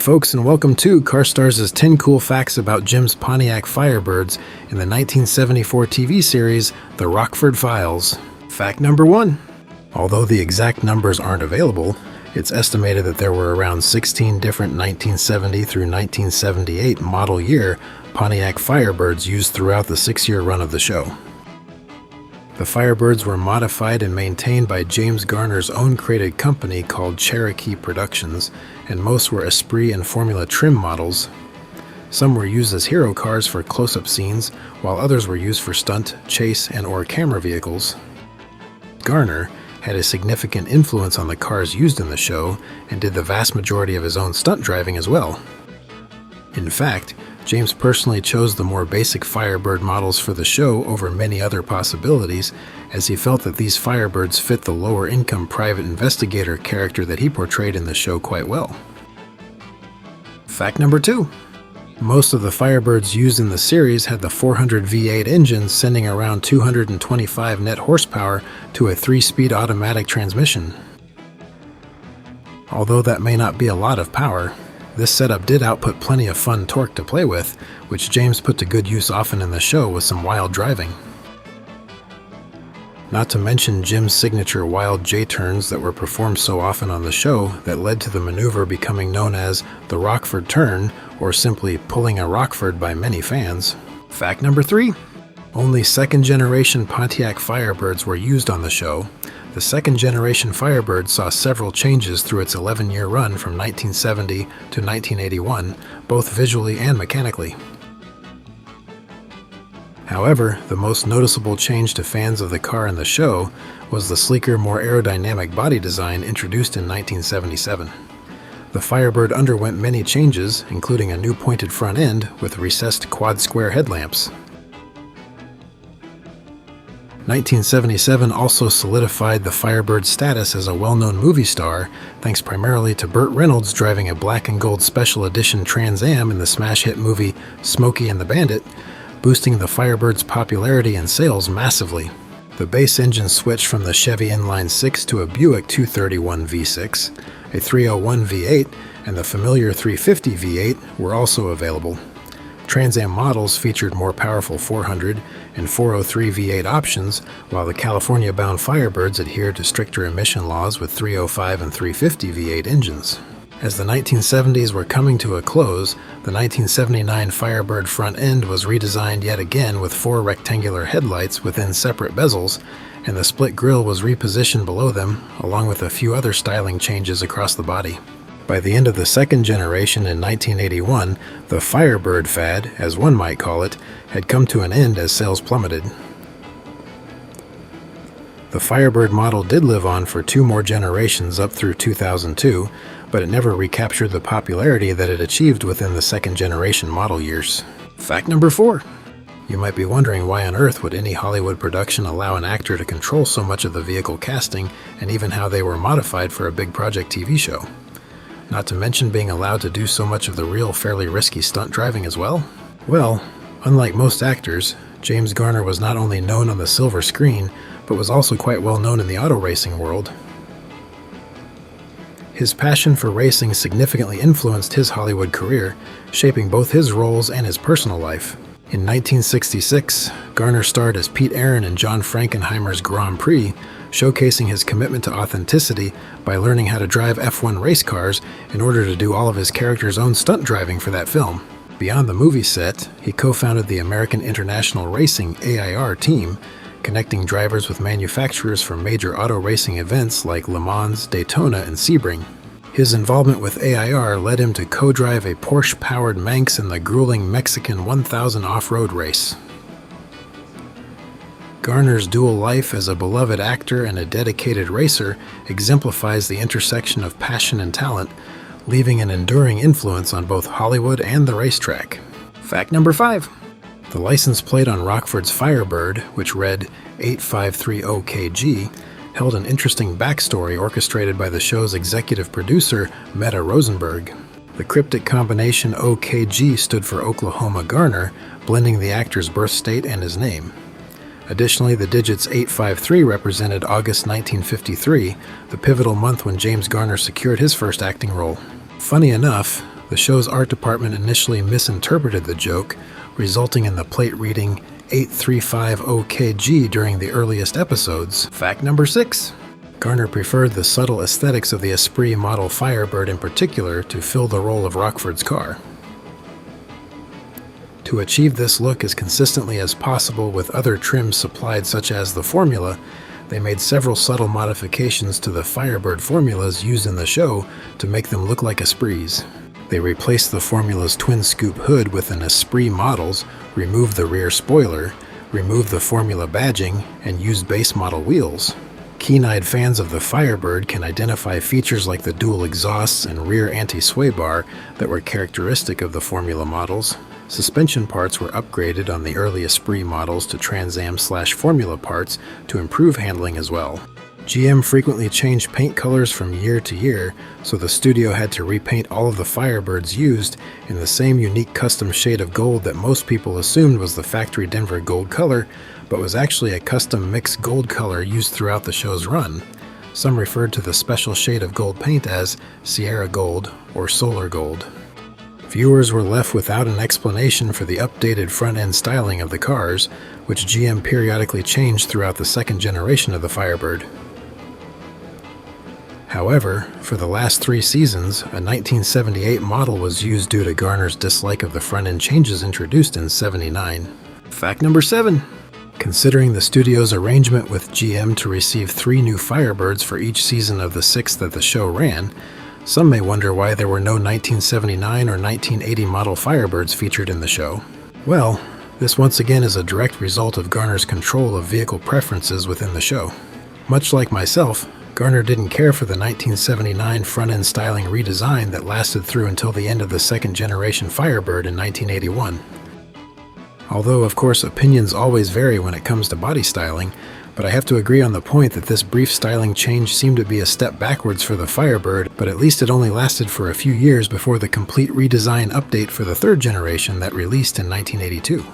folks, and welcome to CarStarz' 10 Cool Facts About Jim's Pontiac Firebirds in the 1974 TV series, The Rockford Files. Fact number 1. Although the exact numbers aren't available, it's estimated that there were around 16 different 1970 through 1978 model year Pontiac Firebirds used throughout the 6-year run of the show. The Firebirds were modified and maintained by James Garner's own created company called Cherokee Productions, and most were Esprit and Formula trim models. Some were used as hero cars for close-up scenes, while others were used for stunt, chase, and/or camera vehicles. Garner had a significant influence on the cars used in the show and did the vast majority of his own stunt driving as well. In fact, James personally chose the more basic Firebird models for the show over many other possibilities, as he felt that these Firebirds fit the lower-income private investigator character that he portrayed in the show quite well. Fact number 2. Most of the Firebirds used in the series had the 400 V8 engine, sending around 225 net horsepower to a 3-speed automatic transmission. Although that may not be a lot of power, this setup did output plenty of fun torque to play with, which James put to good use often in the show with some wild driving. Not to mention Jim's signature wild J-turns that were performed so often on the show that led to the maneuver becoming known as the Rockford turn, or simply pulling a Rockford by many fans. Fact number 3. Only second-generation Pontiac Firebirds were used on the show. The second-generation Firebird saw several changes through its 11-year run from 1970 to 1981, both visually and mechanically. However, the most noticeable change to fans of the car in the show was the sleeker, more aerodynamic body design introduced in 1977. The Firebird underwent many changes, including a new pointed front end with recessed quad-square headlamps. 1977 also solidified the Firebird's status as a well-known movie star, thanks primarily to Burt Reynolds driving a black and gold special edition Trans Am in the smash hit movie Smokey and the Bandit, boosting the Firebird's popularity and sales massively. The base engine switched from the Chevy Inline 6 to a Buick 231 V6, a 301 V8, and the familiar 350 V8 were also available. Trans Am models featured more powerful 400 and 403 V8 options, while the California-bound Firebirds adhered to stricter emission laws with 305 and 350 V8 engines. As the 1970s were coming to a close, the 1979 Firebird front end was redesigned yet again with 4 rectangular headlights within separate bezels, and the split grille was repositioned below them, along with a few other styling changes across the body. By the end of the second generation in 1981, the Firebird fad, as one might call it, had come to an end as sales plummeted. The Firebird model did live on for 2 more generations up through 2002, but it never recaptured the popularity that it achieved within the second generation model years. Fact number 4. You might be wondering why on earth would any Hollywood production allow an actor to control so much of the vehicle casting and even how they were modified for a big project TV show. Not to mention being allowed to do so much of the real, fairly risky stunt driving as well? Well, unlike most actors, James Garner was not only known on the silver screen, but was also quite well known in the auto racing world. His passion for racing significantly influenced his Hollywood career, shaping both his roles and his personal life. In 1966, Garner starred as Pete Aaron in John Frankenheimer's Grand Prix, showcasing his commitment to authenticity by learning how to drive F1 race cars in order to do all of his character's own stunt driving for that film. Beyond the movie set, he co-founded the American International Racing (AIR) team, connecting drivers with manufacturers for major auto racing events like Le Mans, Daytona, and Sebring. His involvement with AIR led him to co-drive a Porsche-powered Manx in the grueling Mexican 1000 off-road race. Garner's dual life as a beloved actor and a dedicated racer exemplifies the intersection of passion and talent, leaving an enduring influence on both Hollywood and the racetrack. Fact number 5. The license plate on Rockford's Firebird, which read 8530KG, held an interesting backstory orchestrated by the show's executive producer, Meta Rosenberg. The cryptic combination OKG stood for Oklahoma Garner, blending the actor's birth state and his name. Additionally, the digits 853 represented August 1953, the pivotal month when James Garner secured his first acting role. Funny enough, The show's art department initially misinterpreted the joke, resulting in the plate reading 8350kg during the earliest episodes. Fact number 6. Garner preferred the subtle aesthetics of the Esprit model Firebird in particular to fill the role of Rockford's car. To achieve this look as consistently as possible with other trims supplied such as the formula, they made several subtle modifications to the Firebird formulas used in the show to make them look like Esprits. They replaced the formula's twin-scoop hood with an Esprit models, removed the rear spoiler, removed the formula badging, and used base model wheels. Keen-eyed fans of the Firebird can identify features like the dual exhausts and rear anti-sway bar that were characteristic of the formula models. Suspension parts were upgraded on the early Esprit models to Trans Am/formula parts to improve handling as well. GM frequently changed paint colors from year to year, so the studio had to repaint all of the Firebirds used in the same unique custom shade of gold that most people assumed was the factory Denver gold color, but was actually a custom mixed gold color used throughout the show's run. Some referred to the special shade of gold paint as Sierra Gold or Solar Gold. Viewers were left without an explanation for the updated front-end styling of the cars, which GM periodically changed throughout the second generation of the Firebird. However, for the last 3 seasons, a 1978 model was used due to Garner's dislike of the front-end changes introduced in '79. Fact number 7. Considering the studio's arrangement with GM to receive 3 new Firebirds for each season of the 6 that the show ran, some may wonder why there were no 1979 or 1980 model Firebirds featured in the show. Well, this once again is a direct result of Garner's control of vehicle preferences within the show. Much like myself, Garner didn't care for the 1979 front-end styling redesign that lasted through until the end of the second generation Firebird in 1981. Although, of course, opinions always vary when it comes to body styling, but I have to agree on the point that this brief styling change seemed to be a step backwards for the Firebird, but at least it only lasted for a few years before the complete redesign update for the third generation that released in 1982.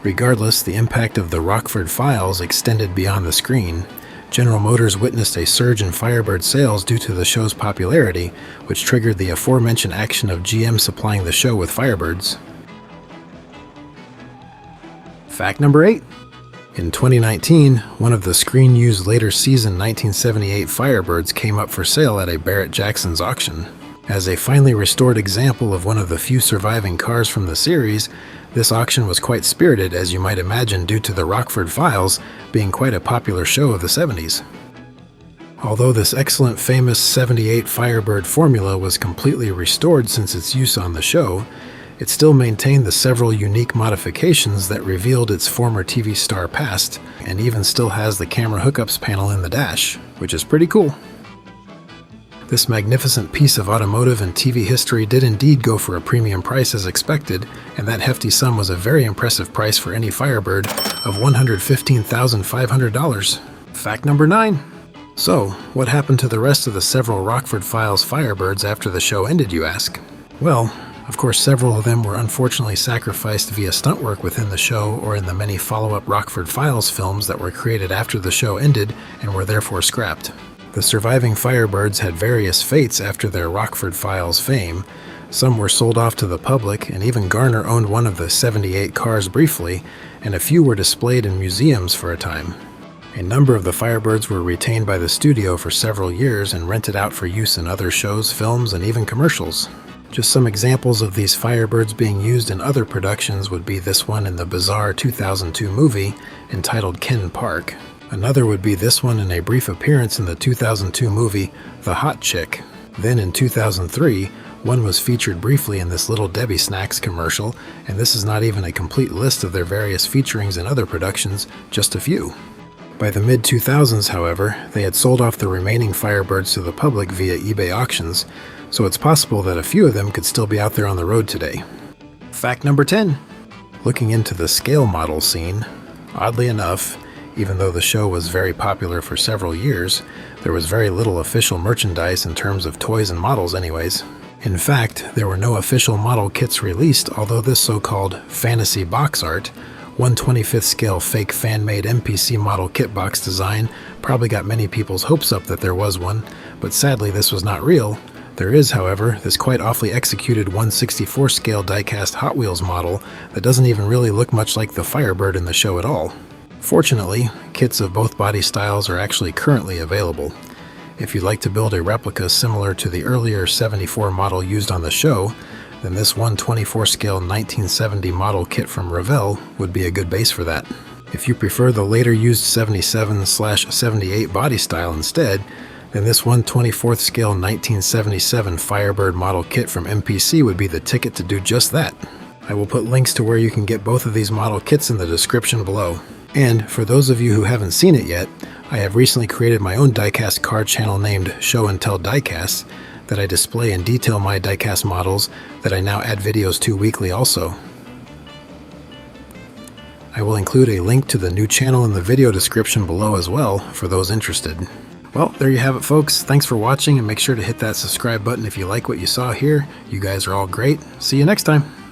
Regardless, the impact of the Rockford Files extended beyond the screen. General Motors witnessed a surge in Firebird sales due to the show's popularity, which triggered the aforementioned action of GM supplying the show with Firebirds. Fact number 8. In 2019, one of the screen-used later season 1978 Firebirds came up for sale at a Barrett-Jackson's auction. As a finally restored example of one of the few surviving cars from the series, this auction was quite spirited, as you might imagine, due to the Rockford Files being quite a popular show of the 70s. Although this excellent famous '78 Firebird formula was completely restored since its use on the show, it still maintained the several unique modifications that revealed its former TV star past, and even still has the camera hookups panel in the dash, which is pretty cool. This magnificent piece of automotive and TV history did indeed go for a premium price as expected, and that hefty sum was a very impressive price for any Firebird of $115,500. Fact number 9. So, what happened to the rest of the several Rockford Files Firebirds after the show ended, you ask? Well, of course, several of them were unfortunately sacrificed via stunt work within the show or in the many follow-up Rockford Files films that were created after the show ended and were therefore scrapped. The surviving Firebirds had various fates after their Rockford Files fame. Some were sold off to the public, and even Garner owned one of the '78 cars briefly, and a few were displayed in museums for a time. A number of the Firebirds were retained by the studio for several years and rented out for use in other shows, films, and even commercials. Just some examples of these Firebirds being used in other productions would be this one in the bizarre 2002 movie entitled Ken Park. Another would be this one in a brief appearance in the 2002 movie The Hot Chick. Then in 2003, one was featured briefly in this Little Debbie Snacks commercial, and this is not even a complete list of their various featurings in other productions, just a few. By the mid-2000s, however, they had sold off the remaining Firebirds to the public via eBay auctions, so it's possible that a few of them could still be out there on the road today. Fact number 10. Looking into the scale model scene, oddly enough, even though the show was very popular for several years, there was very little official merchandise in terms of toys and models anyways. In fact, there were no official model kits released, although this so-called fantasy box art, 1/25th scale fake fan-made NPC model kit box design, probably got many people's hopes up that there was one, but sadly this was not real, There is, however, this quite awfully executed 1/64 scale die-cast Hot Wheels model that doesn't even really look much like the Firebird in the show at all. Fortunately, kits of both body styles are actually currently available. If you'd like to build a replica similar to the earlier 74 model used on the show, then this 1/24 scale 1970 model kit from Revell would be a good base for that. If you prefer the later used 77/78 body style instead, then this 1/24 scale 1977 Firebird model kit from MPC would be the ticket to do just that. I will put links to where you can get both of these model kits in the description below. And for those of you who haven't seen it yet, I have recently created my own diecast card channel named Show and Tell Diecasts that I display and detail my diecast models that I now add videos to weekly also. I will include a link to the new channel in the video description below as well for those interested. Well, there you have it, folks. Thanks for watching, and make sure to hit that subscribe button if you like what you saw here. You guys are all great. See you next time.